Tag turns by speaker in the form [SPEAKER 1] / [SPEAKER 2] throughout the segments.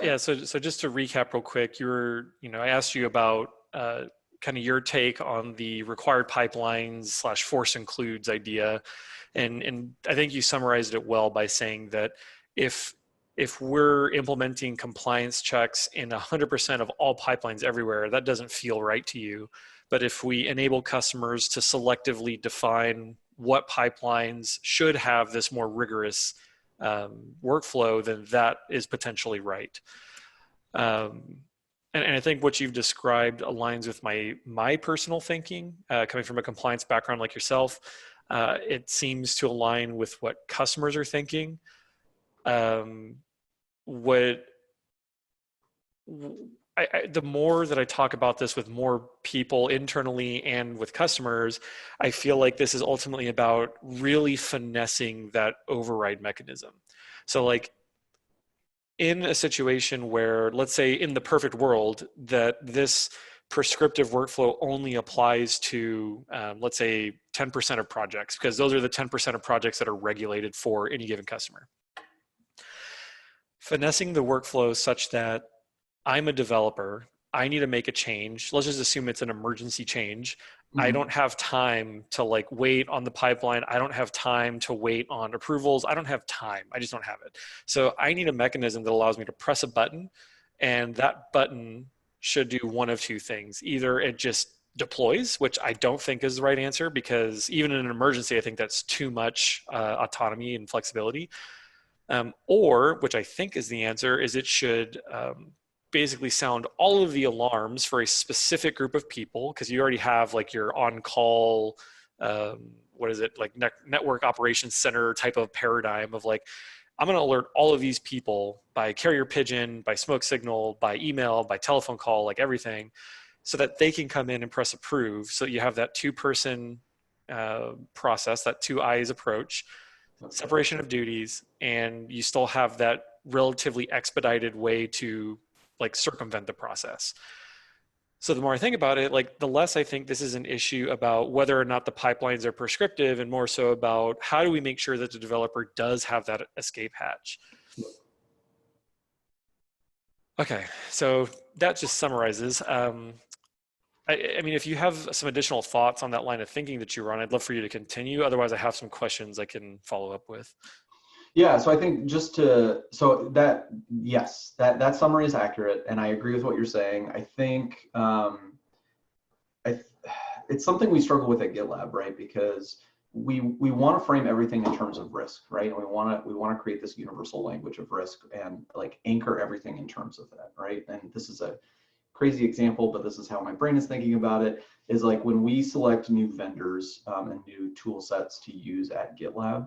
[SPEAKER 1] Yeah, so just to recap real quick, I asked you about kind of your take on the required pipelines slash force includes idea, and I think you summarized it well by saying that if if we're implementing compliance checks in 100% of all pipelines everywhere, that doesn't feel right to you. But if we enable customers to selectively define what pipelines should have this more rigorous workflow, then that is potentially right. Um, and I think what you've described aligns with my personal thinking, coming from a compliance background like yourself. It seems to align with what customers are thinking. Um, what the more that I talk about this with more people internally and with customers, I feel like this is ultimately about really finessing that override mechanism. So like in a situation where, let's say in the perfect world, that this prescriptive workflow only applies to, let's say 10% of projects, because those are the 10% of projects that are regulated for any given customer. Finessing the workflow such that I'm a developer, I need to make a change. Let's just assume it's an emergency change. I
[SPEAKER 2] Mhm.
[SPEAKER 1] don't have time to like wait on the pipeline. I don't have time to wait on approvals. I don't have time. I just don't have it. So I need a mechanism that allows me to press a button, and that button should do one of two things. Either it just deploys, which I don't think is the right answer, because even in an emergency, I think that's too much autonomy and flexibility. Or, which I think is the answer, is it should basically sound all of the alarms for a specific group of people, because you already have like your on-call, what is it, like network operations center type of paradigm of like, I'm going to alert all of these people by carrier pigeon, by smoke signal, by email, by telephone call, like everything, so that they can come in and press approve. So you have that two-person process, that two eyes approach, separation of duties, and you still have that relatively expedited way to like circumvent the process. So the more I think about it, like the less I think this is an issue about whether or not the pipelines are prescriptive, and more so about how do we make sure that the developer does have that escape hatch. Okay, so that just summarizes. I mean, if you have some additional thoughts on that line of thinking that you run, I'd love for you to continue. Otherwise, I have some questions I can follow up with.
[SPEAKER 2] Yeah, so I think so that, yes, that summary is accurate, and I agree with what you're saying. I think I, it's something we struggle with at GitLab, right? Because we want to frame everything in terms of risk, right? And we want to create this universal language of risk and like anchor everything in terms of that, right? And this is a crazy example, but this is how my brain is thinking about it, is like when we select new vendors and new tool sets to use at GitLab,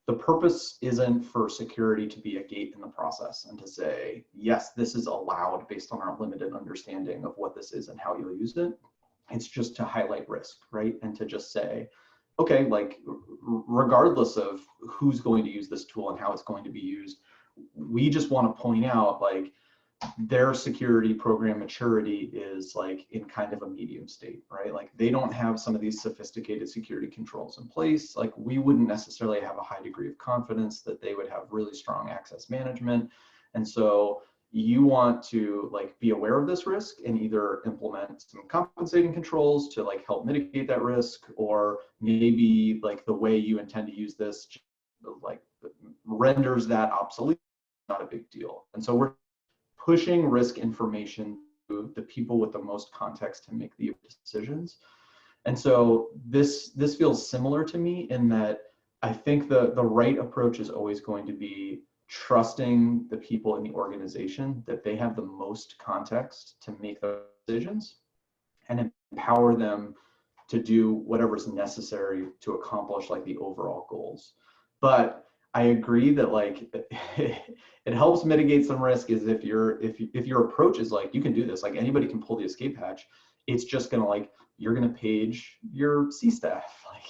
[SPEAKER 2] the purpose isn't for security to be a gate in the process and to say, yes, this is allowed based on our limited understanding of what this is and how you'll use it. It's just to highlight risk, right? And to just say, okay, like regardless of who's going to use this tool and how it's going to be used, we just want to point out like their security program maturity is like in kind of a medium state, right? Like they don't have some of these sophisticated security controls in place. Like we wouldn't necessarily have a high degree of confidence that they would have really strong access management. And so you want to like be aware of this risk and either implement some compensating controls to like help mitigate that risk, or maybe like the way you intend to use this like renders that obsolete, not a big deal. And so we're pushing risk information to the people with the most context to make the decisions. And so this feels similar to me in that I think the right approach is always going to be trusting the people in the organization that they have the most context to make the decisions, and empower them to do whatever's necessary to accomplish like the overall goals. But I agree that like it helps mitigate some risk is if your approach is like, you can do this, like anybody can pull the escape hatch. It's just gonna like, you're gonna page your C staff, like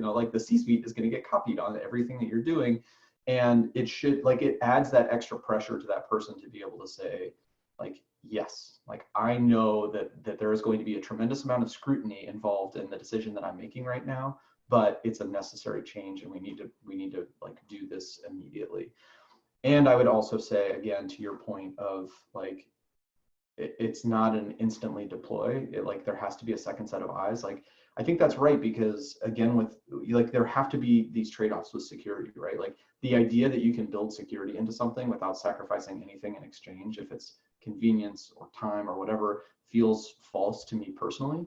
[SPEAKER 2] like the C-suite is gonna get copied on everything that you're doing. And it should like, it adds that extra pressure to that person to be able to say like, yes, like I know that there is going to be a tremendous amount of scrutiny involved in the decision that I'm making right now, but it's a necessary change and we need to like do this immediately. And I would also say, again, to your point of like, it's not an instantly deploy. Like there has to be a second set of eyes. Like I think that's right, because again, with like there have to be these trade-offs with security, right? Like the idea that you can build security into something without sacrificing anything in exchange, if it's convenience or time or whatever, feels false to me personally.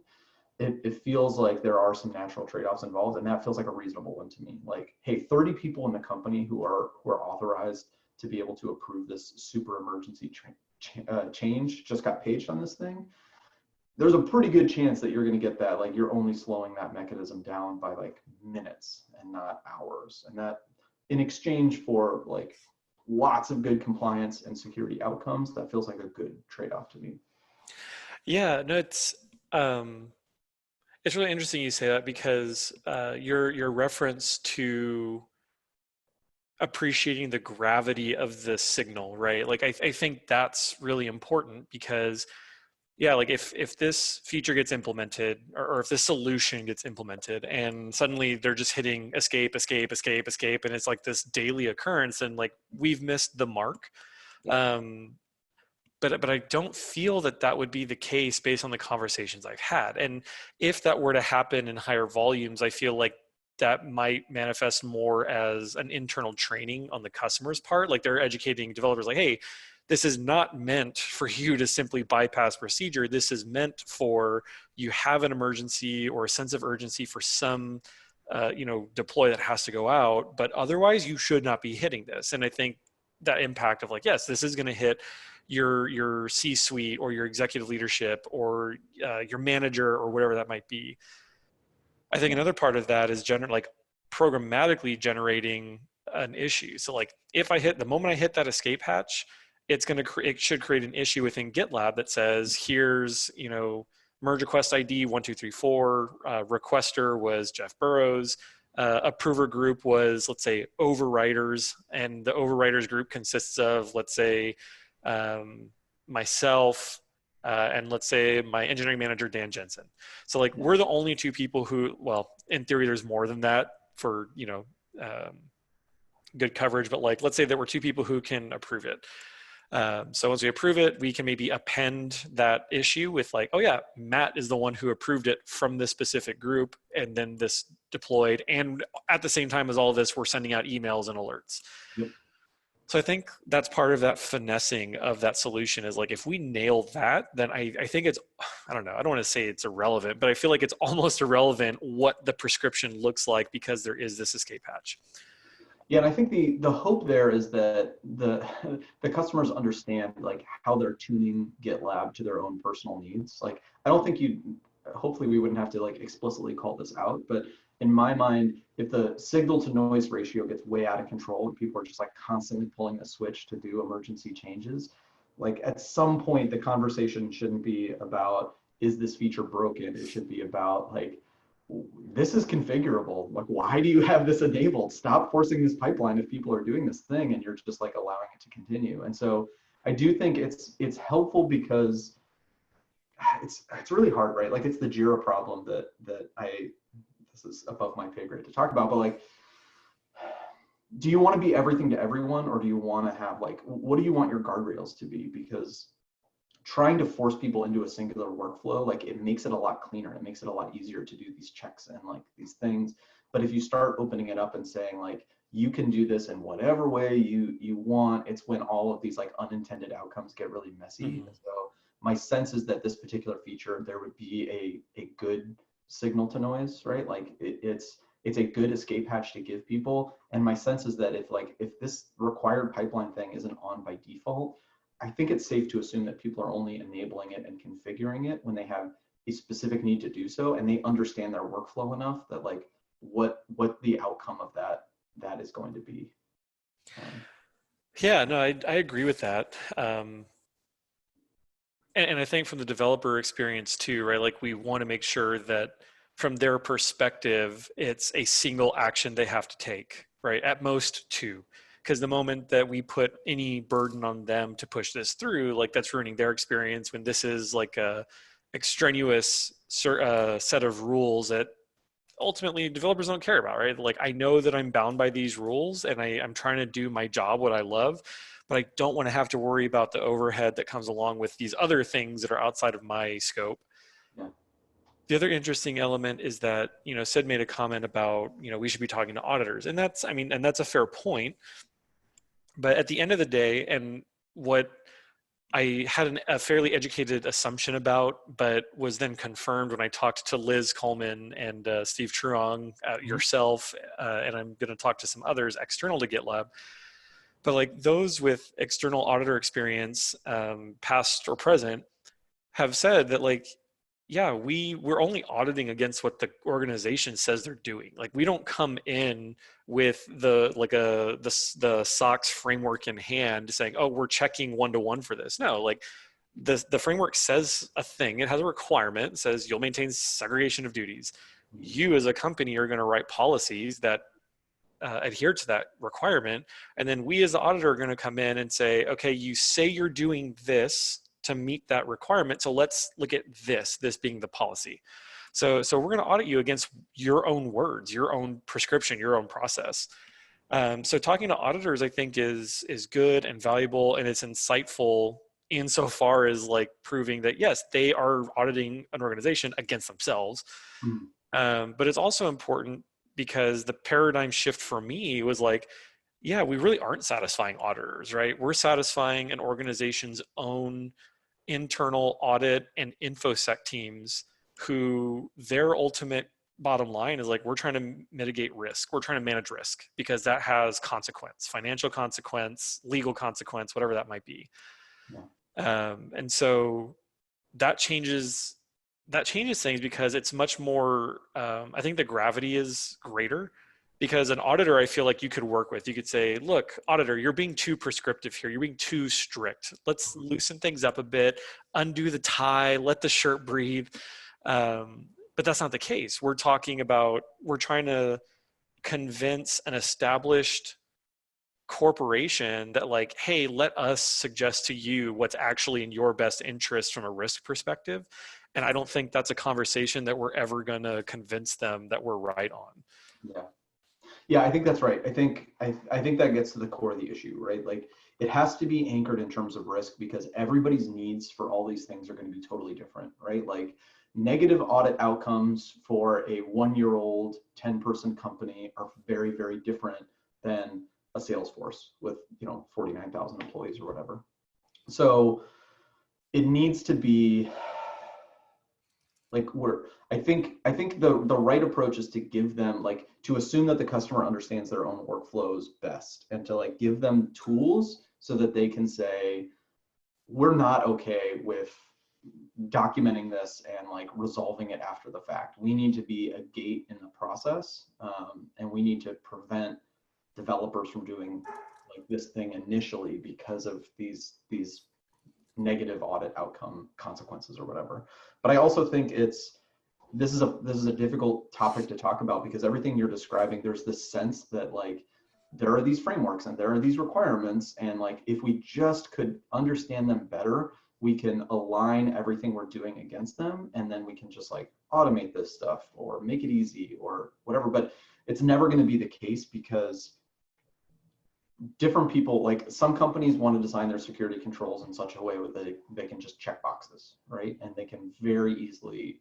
[SPEAKER 2] It feels like there are some natural trade-offs involved, and that feels like a reasonable one to me. Like, hey, 30 people in the company who are authorized to be able to approve this super emergency change just got paged on this thing. There's a pretty good chance that you're going to get that. Like you're only slowing that mechanism down by like minutes and not hours, and that in exchange for like lots of good compliance and security outcomes, that feels like a good trade-off to me.
[SPEAKER 1] Yeah, no, it's really interesting you say that, because your reference to appreciating the gravity of the signal, right? Like I think that's really important, because yeah, like if this feature gets implemented, or if this solution gets implemented and suddenly they're just hitting escape, escape, escape, escape, and it's like this daily occurrence, and like we've missed the mark.
[SPEAKER 2] Yeah.
[SPEAKER 1] But I don't feel that that would be the case based on the conversations I've had. And if that were to happen in higher volumes, I feel like that might manifest more as an internal training on the customer's part. Like they're educating developers like, hey, this is not meant for you to simply bypass procedure. This is meant for you have an emergency or a sense of urgency for some deploy that has to go out, but otherwise you should not be hitting this. And I think that impact of like, yes, this is going to hit your C-suite or your executive leadership or your manager or whatever that might be. I think another part of that is like programmatically generating an issue. So like if the moment I hit that escape hatch, it should create an issue within GitLab that says, here's, merge request ID 1234, requester was Jeff Burrows, approver group was, let's say, overwriters, and the overwriters group consists of, let's say, myself, and let's say my engineering manager, Dan Jensen. So like we're the only two people who, well, in theory, there's more than that for, good coverage, but like, let's say there were two people who can approve it. So once we approve it, we can maybe append that issue with like, oh yeah, Matt is the one who approved it from this specific group, and then this deployed. And at the same time as all of this, we're sending out emails and alerts.
[SPEAKER 2] Yep.
[SPEAKER 1] So I think that's part of that finessing of that solution is like, if we nail that, then I think it's, I don't know, I don't want to say it's irrelevant, but I feel like it's almost irrelevant what the prescription looks like, because there is this escape hatch.
[SPEAKER 2] Yeah, and I think the hope there is that the customers understand like how they're tuning GitLab to their own personal needs. Like I don't think hopefully we wouldn't have to like explicitly call this out, but in my mind, if the signal to noise ratio gets way out of control and people are just like constantly pulling a switch to do emergency changes, like at some point the conversation shouldn't be about, is this feature broken? It should be about like, this is configurable. Like, why do you have this enabled? Stop forcing this pipeline if people are doing this thing and you're just like allowing it to continue. And so I do think it's helpful, because it's really hard, right? Like it's the Jira problem that this is above my pay grade to talk about, but like, do you want to be everything to everyone, or do you want to have like, what do you want your guardrails to be? Because trying to force people into a singular workflow, like it makes it a lot cleaner. It makes it a lot easier to do these checks and like these things. But if you start opening it up and saying like, you can do this in whatever way you want, it's when all of these like unintended outcomes get really messy.
[SPEAKER 1] Mm-hmm.
[SPEAKER 2] So my sense is that this particular feature, there would be a good signal to noise, right? Like it's a good escape hatch to give people. And my sense is that if this required pipeline thing isn't on by default, I think it's safe to assume that people are only enabling it and configuring it when they have a specific need to do so, and they understand their workflow enough that like what the outcome of that is going to be.
[SPEAKER 1] Yeah, no, I agree with that. And I think from the developer experience too, right? Like we want to make sure that from their perspective, it's a single action they have to take, right? At most two. Because the moment that we put any burden on them to push this through, like that's ruining their experience, when this is like a extraneous set of rules that ultimately developers don't care about, right? Like I know that I'm bound by these rules and I'm trying to do my job, what I love, but I don't want to have to worry about the overhead that comes along with these other things that are outside of my scope.
[SPEAKER 2] Yeah.
[SPEAKER 1] The other interesting element is that, Sid made a comment about, we should be talking to auditors. And that's a fair point. But at the end of the day, and what I had a fairly educated assumption about, but was then confirmed when I talked to Liz Coleman and Steve Truong, yourself, and I'm going to talk to some others external to GitLab. But like those with external auditor experience, past or present, have said that like, yeah, we're only auditing against what the organization says they're doing. Like we don't come in with the SOX framework in hand saying, oh, we're checking one-to-one for this. No, like the framework says a thing. It has a requirement. It says you'll maintain segregation of duties. You as a company are going to write policies that adhere to that requirement. And then we as the auditor are going to come in and say, okay, you say you're doing this to meet that requirement. So let's look at this being the policy. So we're going to audit you against your own words, your own prescription, your own process. So talking to auditors, I think is good and valuable, and it's insightful insofar as like proving that yes, they are auditing an organization against themselves. But it's also important because the paradigm shift for me was like, yeah, we really aren't satisfying auditors, right? We're satisfying an organization's own internal audit and infosec teams who their ultimate bottom line is like, we're trying to mitigate risk. We're trying to manage risk because that has consequence, financial consequence, legal consequence, whatever that might be. And so that changes things because it's much more, I think the gravity is greater because an auditor, I feel like you could work with. You could say, look, auditor, you're being too prescriptive here. You're being too strict. Let's loosen things up a bit, undo the tie, let the shirt breathe. But that's not the case. We're trying to convince an established corporation that like, hey, let us suggest to you what's actually in your best interest from a risk perspective. And I don't think that's a conversation that we're ever going to convince them that we're right on.
[SPEAKER 2] Yeah, I think that's right. I think that gets to the core of the issue, right? Like it has to be anchored in terms of risk because everybody's needs for all these things are going to be totally different, right? Like negative audit outcomes for a 1-year-old 10-person company are very, very different than a sales force with 49,000 employees or whatever. So it needs to be like I think the right approach is to give them like to assume that the customer understands their own workflows best and to like give them tools so that they can say, we're not okay with documenting this and like resolving it after the fact. We need to be a gate in the process, and we need to prevent developers from doing like this thing initially because of these negative audit outcome consequences or whatever. But I also think this is a difficult topic to talk about because everything you're describing, there's this sense that like there are these frameworks and there are these requirements, and like if we just could understand them better, we can align everything we're doing against them, and then we can just like automate this stuff or make it easy or whatever. But it's never going to be the case because different people, like some companies want to design their security controls in such a way that they can just check boxes, right? And they can very easily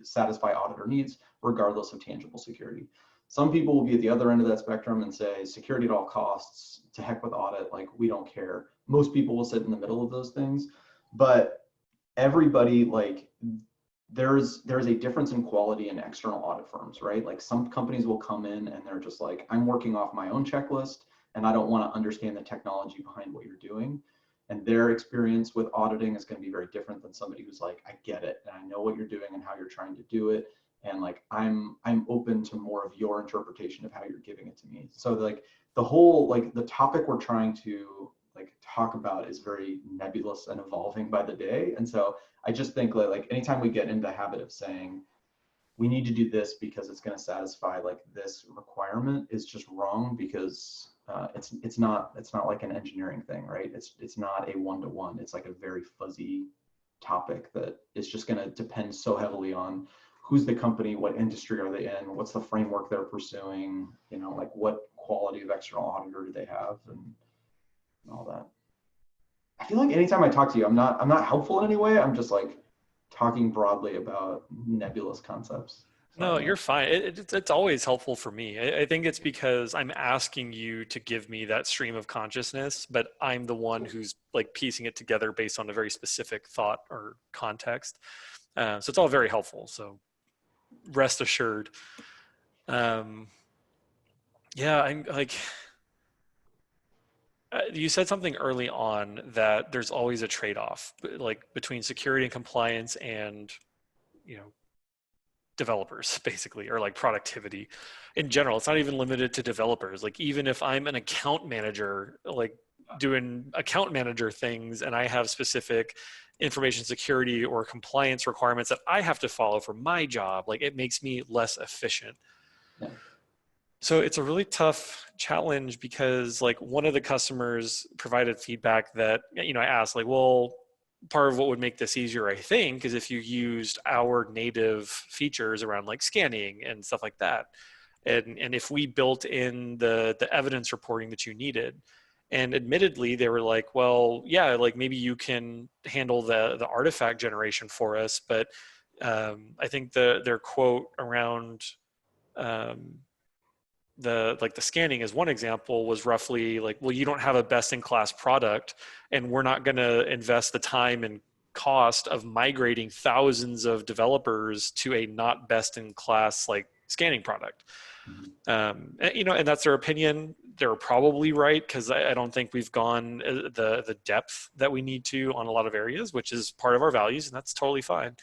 [SPEAKER 2] satisfy auditor needs regardless of tangible security. Some people will be at the other end of that spectrum and say security at all costs, to heck with audit, like we don't care. Most people will sit in the middle of those things, but everybody, like there's a difference in quality in external audit firms, right? Like some companies will come in and they're just like, I'm working off my own checklist and I don't want to understand the technology behind what you're doing. And their experience with auditing is going to be very different than somebody who's like, I get it and I know what you're doing and how you're trying to do it. And like, I'm open to more of your interpretation of how you're giving it to me. So like the whole, like the topic we're trying to like talk about is very nebulous and evolving by the day. And so I just think like anytime we get into the habit of saying, we need to do this because it's going to satisfy like this requirement is just wrong because it's not like an engineering thing, right? It's not a one-to-one. It's like a very fuzzy topic that is just going to depend so heavily on who's the company, what industry are they in, what's the framework they're pursuing, like what quality of external auditor do they have, and all that. I feel like anytime I talk to you, I'm not helpful in any way. I'm just like talking broadly about nebulous concepts.
[SPEAKER 1] No,
[SPEAKER 2] So,
[SPEAKER 1] you're fine. It's always helpful for me. I think it's because I'm asking you to give me that stream of consciousness, but I'm the one who's like piecing it together based on a very specific thought or context. So it's all very helpful. So rest assured. Um, yeah, I'm like, you said something early on that there's always a trade-off, like between security and compliance and, you know, developers basically, or like productivity in general. It's not even limited to developers. Like even if I'm an account manager, like doing account manager things, and I have specific information security or compliance requirements that I have to follow for my job, like it makes me less efficient.
[SPEAKER 2] yeah.
[SPEAKER 1] So it's a really tough challenge because like one of the customers provided feedback that, I asked like, well, part of what would make this easier, I think, is if you used our native features around like scanning and stuff like that. And if we built in the evidence reporting that you needed. And admittedly, they were like, well, yeah, like maybe you can handle the artifact generation for us. But I think their quote around the scanning as one example was roughly like, well, you don't have a best in class product, and we're not going to invest the time and cost of migrating thousands of developers to a not best in class like scanning product. And that's their opinion. They're probably right, because I don't think we've gone the depth that we need to on a lot of areas, which is part of our values, and that's totally fine.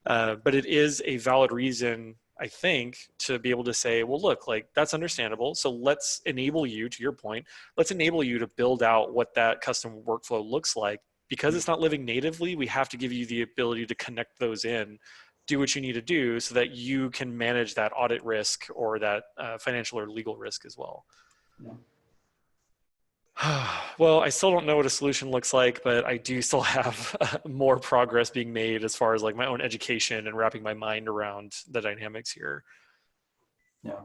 [SPEAKER 1] But it is a valid reason, I think, to be able to say, well, look, like that's understandable. So let's enable you, to your point, let's enable you to build out what that custom workflow looks like. Because it's not living natively, we have to give you the ability to connect those in, do what you need to do so that you can manage that audit risk or that financial or legal risk as well.
[SPEAKER 2] Yeah.
[SPEAKER 1] Well, I still don't know what a solution looks like, but I do still have more progress being made as far as like my own education and wrapping my mind around the dynamics here.
[SPEAKER 2] Yeah,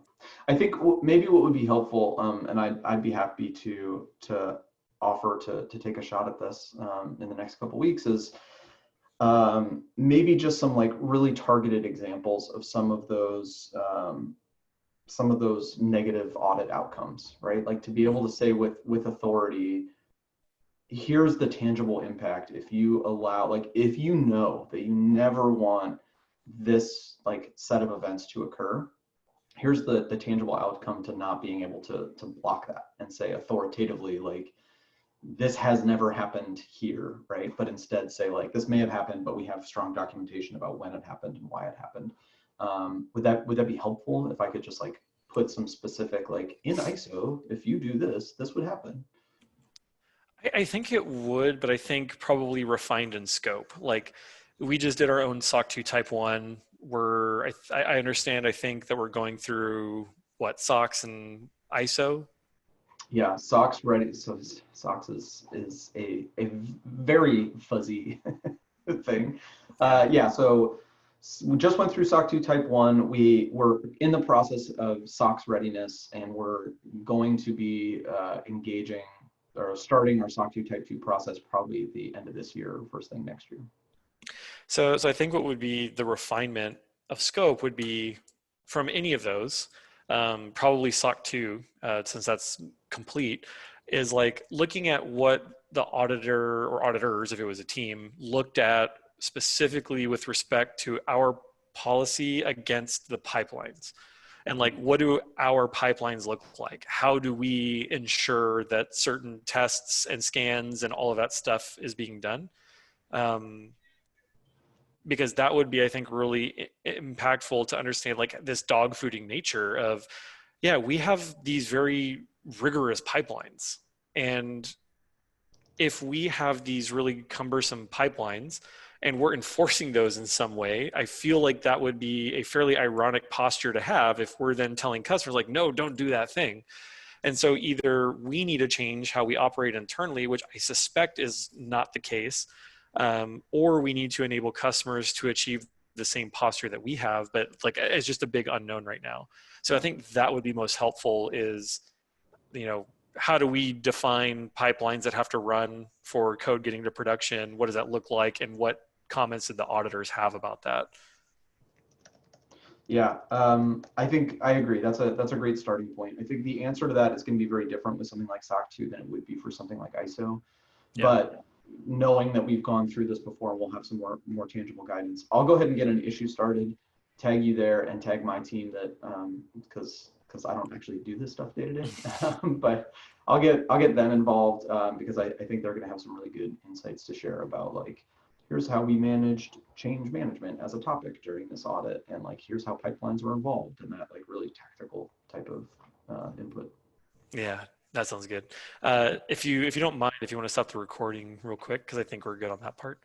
[SPEAKER 2] I think maybe what would be helpful, and I'd be happy to offer to take a shot at this in the next couple of weeks, is maybe just some like really targeted examples of some of those negative audit outcomes, right? Like to be able to say with authority, here's the tangible impact if you allow, like if you know that you never want this like set of events to occur, here's the tangible outcome to not being able to block that and say authoritatively, like this has never happened here, right? But instead say like this may have happened, but we have strong documentation about when it happened and why it happened. Would that be helpful if I could just like put some specific, like in ISO, if you do this, this would happen?
[SPEAKER 1] I think it would, but I think probably refined in scope. Like we just did our own SOC2 Type 1. I understand, I think that we're going through what, SOX and ISO?
[SPEAKER 2] Yeah, SOX ready. So SOX is a very fuzzy thing. Yeah, so we just went through SOC 2 Type 1. We were in the process of SOX readiness, and we're going to be engaging or starting our SOC 2 Type 2 process probably at the end of this year, first thing next year.
[SPEAKER 1] So I think what would be the refinement of scope would be from any of those, probably SOC 2, since that's complete, is like looking at what the auditor or auditors, if it was a team, looked at specifically with respect to our policy against the pipelines. And like, what do our pipelines look like? How do we ensure that certain tests and scans and all of that stuff is being done? Because that would be, I think, really impactful to understand like this dog fooding nature of, yeah, we have these very rigorous pipelines. And if we have these really cumbersome pipelines and we're enforcing those in some way, I feel like that would be a fairly ironic posture to have if we're then telling customers like, no, don't do that thing. And so either we need to change how we operate internally, which I suspect is not the case, or we need to enable customers to achieve the same posture that we have, but like it's just a big unknown right now. So I think that would be most helpful is, how do we define pipelines that have to run for code getting to production? What does that look like? And what comments did the auditors have about that?
[SPEAKER 2] Yeah, I think I agree. That's a great starting point. I think the answer to that is going to be very different with something like SOC 2 than it would be for something like ISO.
[SPEAKER 1] Yeah.
[SPEAKER 2] But knowing that we've gone through this before, we'll have some more tangible guidance. I'll go ahead and get an issue started, tag you there, and tag my team that because I don't actually do this stuff day to day, but I'll get them involved because I think they're going to have some really good insights to share about like, here's how we managed change management as a topic during this audit, and like here's how pipelines were involved in that like really tactical type of input.
[SPEAKER 1] Yeah, that sounds good. If you don't mind, if you want to stop the recording real quick, because I think we're good on that part.